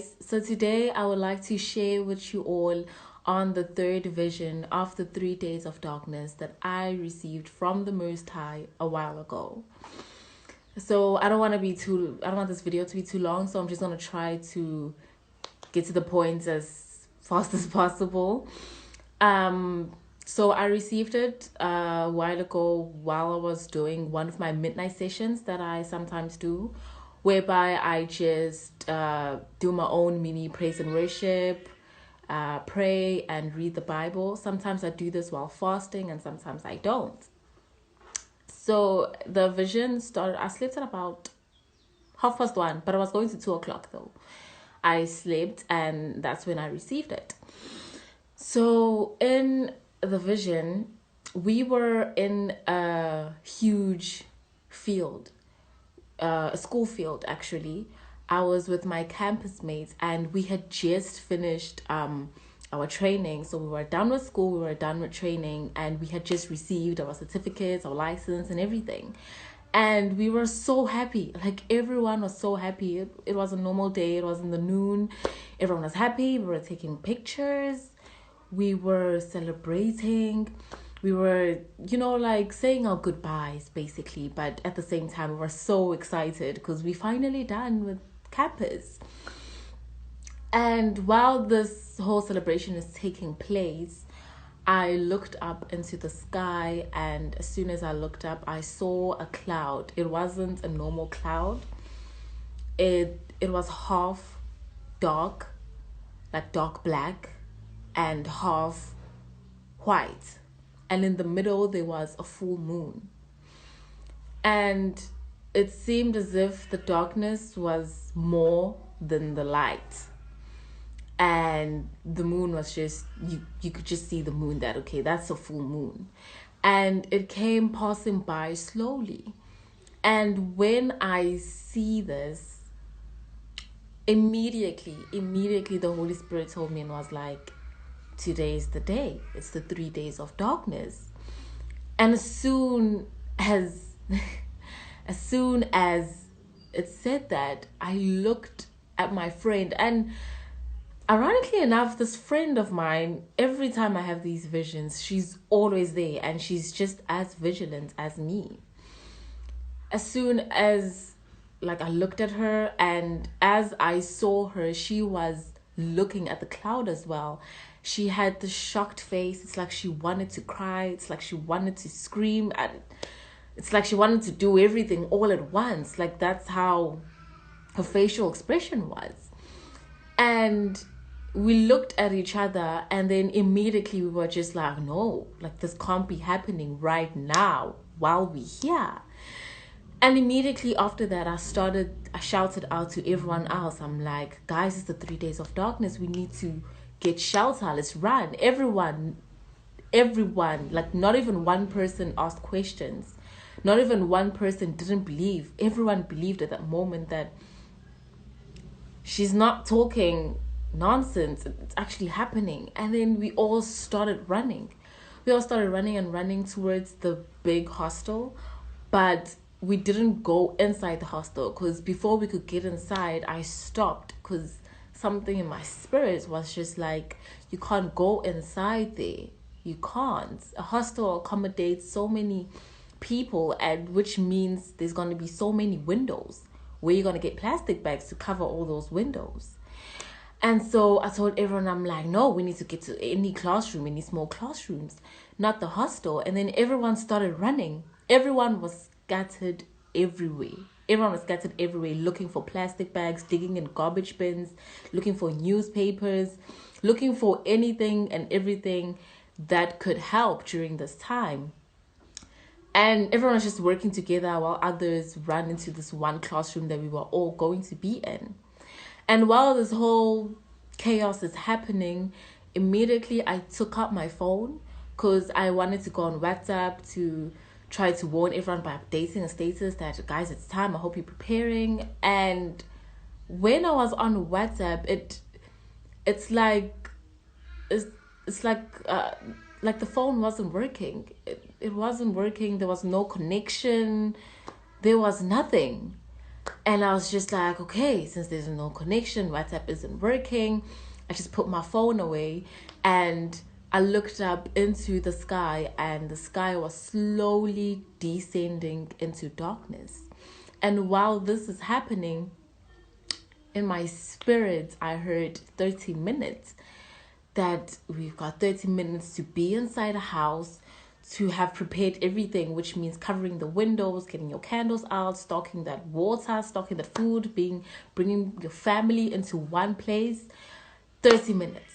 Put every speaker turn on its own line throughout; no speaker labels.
So today I would like to share with you all on the third vision of the 3 days of darkness that I received from the Most High a while ago. So I don't want this video to be too long, so I'm just gonna try to get to the point as fast as possible. So I received it a while ago while I was doing one of my midnight sessions that I sometimes do, whereby I just do my own mini praise and worship, pray and read the Bible. Sometimes I do this while fasting and sometimes I don't. So the vision started, I slept at about 1:30, but I was going to 2 o'clock though. I slept and that's when I received it. So in the vision, we were in a huge field, a school field actually. I was with my campus mates and we had just finished our training. So we were done with school, we were done with training, and we had just received our certificates, our license and everything. And we were so happy. Like everyone was so happy. It was a normal day. It was in the noon. Everyone was happy. We were taking pictures. We were celebrating. We were, like saying our goodbyes basically. But at the same time, we were so excited because we finally done with campus. And while this whole celebration is taking place, I looked up into the sky, and as soon as I looked up, I saw a cloud. It wasn't a normal cloud. It was half dark, like dark black, and half white. And in the middle there was a full moon. And it seemed as if the darkness was more than the light. And the moon was just, you could just see the moon, that okay, that's a full moon. And it came passing by slowly. And when I see this, immediately the Holy Spirit told me and was like, today's the day. It's the 3 days of darkness. And as soon as it said that, I looked at my friend, and ironically enough, this friend of mine, every time I have these visions, she's always there and she's just as vigilant as me. As soon as I looked at her, and as I saw her, she was looking at the cloud as well. She had the shocked face. It's like she wanted to cry. It's like she wanted to scream. And it's like she wanted to do everything all at once. Like that's how her facial expression was. And we looked at each other, and then immediately we were just like, no, like this can't be happening right now while we're here. And immediately after that, I shouted out to everyone else. I'm like, guys, it's the 3 days of darkness. We need to get shelter. Let's run. Everyone, like not even one person asked questions. Not even one person didn't believe. Everyone believed at that moment that she's not talking nonsense. It's actually happening. And then we all started running. And running towards the big hostel. But we didn't go inside the hostel, because before we could get inside, I stopped because something in my spirit was just like, you can't go inside there. You can't. A hostel accommodates so many people, and which means there's going to be so many windows. Where you're going to get plastic bags to cover all those windows. And so I told everyone, I'm like, no, we need to get to any classroom, any small classrooms, not the hostel. And then everyone started running. Everyone was scattered everywhere. Looking for plastic bags, digging in garbage bins, looking for newspapers, looking for anything and everything that could help during this time. And everyone was just working together while others ran into this one classroom that we were all going to be in. And while this whole chaos is happening, immediately I took out my phone because I wanted to go on WhatsApp to try to warn everyone by updating a status that, guys, it's time. I hope you're preparing. And when I was on WhatsApp, it's like the phone wasn't working. It wasn't working. There was no connection. There was nothing. And I was just like, okay, since there's no connection, WhatsApp isn't working, I just put my phone away and I looked up into the sky, and the sky was slowly descending into darkness. And while this is happening, in my spirit, I heard 30 minutes. That we've got 30 minutes to be inside a house, to have prepared everything, which means covering the windows, getting your candles out, stocking that water, stocking the food, bringing your family into one place. 30 minutes.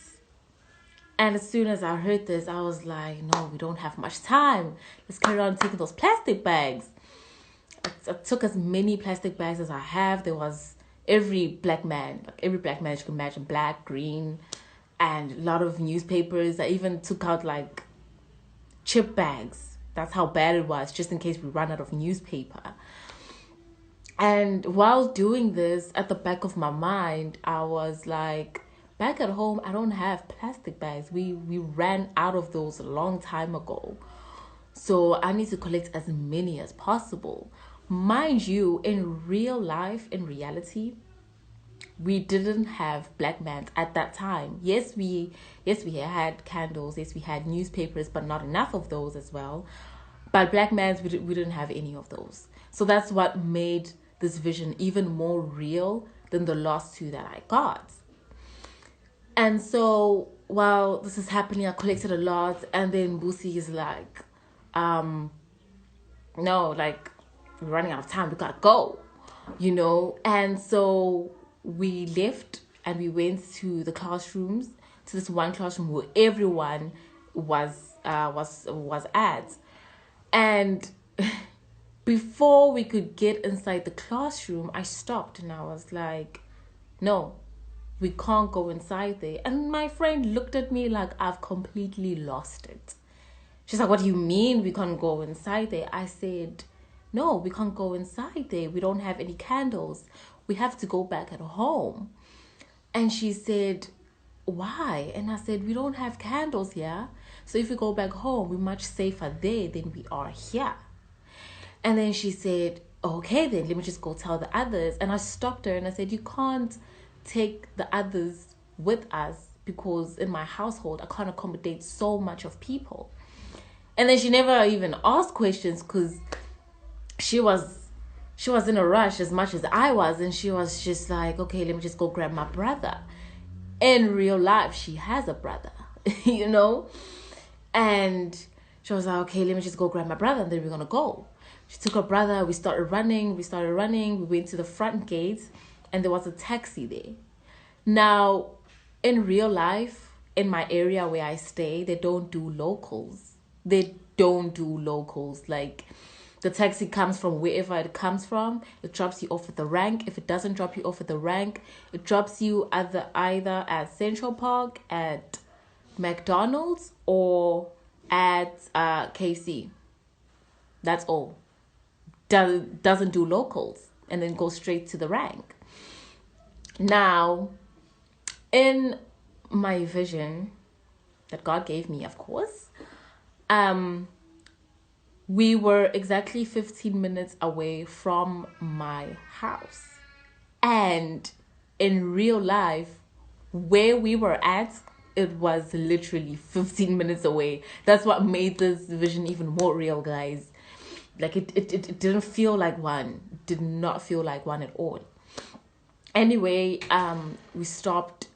And as soon as I heard this, I was like, no, we don't have much time. Let's carry on taking those plastic bags. I took as many plastic bags as I have. There was every black man you can imagine, black, green, and a lot of newspapers. I even took out like chip bags. That's how bad it was, just in case we run out of newspaper. And while doing this, at the back of my mind, I was like, back at home, I don't have plastic bags. We ran out of those a long time ago. So I need to collect as many as possible. Mind you, in real life, in reality, we didn't have black mans at that time. Yes, we had candles. Yes, we had newspapers, but not enough of those as well. But black mans, we didn't have any of those. So that's what made this vision even more real than the last two that I got. And so while this is happening, I collected a lot, and then Busi is like, no, like, we're running out of time, we gotta go, And so we left and we went to the classrooms, to this one classroom where everyone was at. And before we could get inside the classroom, I stopped and I was like, no, we can't go inside there. And my friend looked at me like I've completely lost it. She's like, what do you mean we can't go inside there? I said, no, we can't go inside there. We don't have any candles. We have to go back at home. And she said, why? And I said, we don't have candles here. So if we go back home, we're much safer there than we are here. And then she said, okay, then let me just go tell the others. And I stopped her and I said, you can't take the others with us, because in my household, I can't accommodate so much of people. And then she never even asked questions, because she was in a rush as much as I was. And she was just like, okay, let me just go grab my brother. In real life, she has a brother, And she was like, okay, let me just go grab my brother and then we're going to go. She took her brother. We started running. We went to the front gate and there was a taxi there. Now, in real life, in my area where I stay, they don't do locals. Like, the taxi comes from wherever it comes from. It drops you off at the rank. If it doesn't drop you off at the rank, it drops you either at Central Park, at McDonald's, or at KC. That's all. Doesn't do locals, and then go straight to the rank. Now, in my vision that God gave me, of course, we were exactly 15 minutes away from my house. And in real life, where we were at, it was literally 15 minutes away. That's what made this vision even more real, guys. Like, it didn't feel like one. It did not feel like one at all. Anyway, we stopped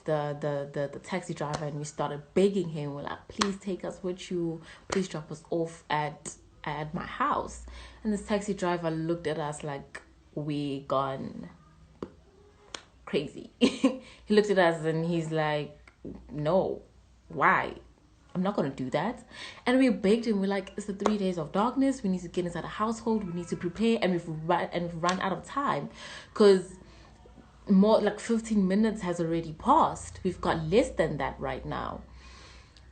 the taxi driver and we started begging him. We're like, please take us with you. Please drop us off at my house. And this taxi driver looked at us like we gone crazy. He looked at us and he's like, no, why? I'm not going to do that. And we begged him. We're like, it's the 3 days of darkness. We need to get inside the household. We need to prepare. And we've run out of time. Because more like 15 minutes has already passed. We've got less than that right now.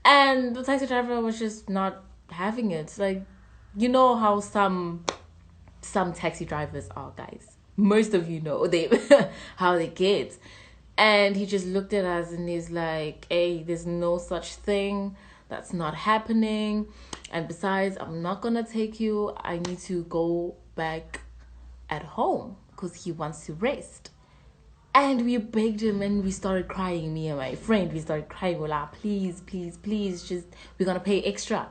And the taxi driver was just not having it. Like, you know how some taxi drivers are, guys. Most of you know how they get. And he just looked at us and he's like, hey, there's no such thing. That's not happening. And besides, I'm not going to take you. I need to go back at home. because he wants to rest. And we begged him and we started crying, me and my friend. We started crying, we're like, please, please, please, just, we're going to pay extra.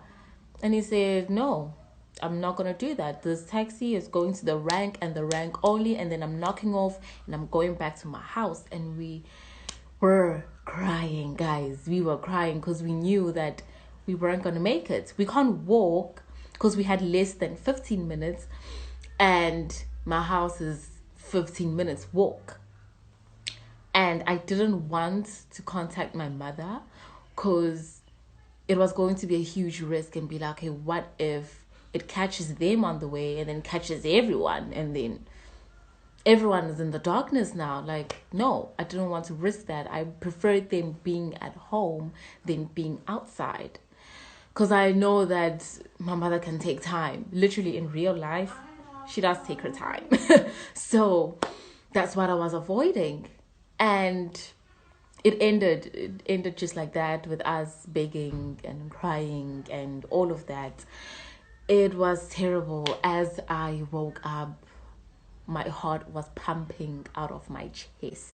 And he said, no, I'm not going to do that. This taxi is going to the rank and the rank only. And then I'm knocking off and I'm going back to my house. And we were crying, guys. We were crying because we knew that we weren't going to make it. We can't walk because we had less than 15 minutes. And my house is 15 minutes walk. And I didn't want to contact my mother because it was going to be a huge risk and be like, okay, what if it catches them on the way and then catches everyone and then everyone is in the darkness now? Like, no, I didn't want to risk that. I preferred them being at home than being outside. Because I know that my mother can take time. Literally in real life, she does take her time. So that's what I was avoiding. And it ended just like that, with us begging and crying and all of that. It was terrible. As I woke up, my heart was pumping out of my chest.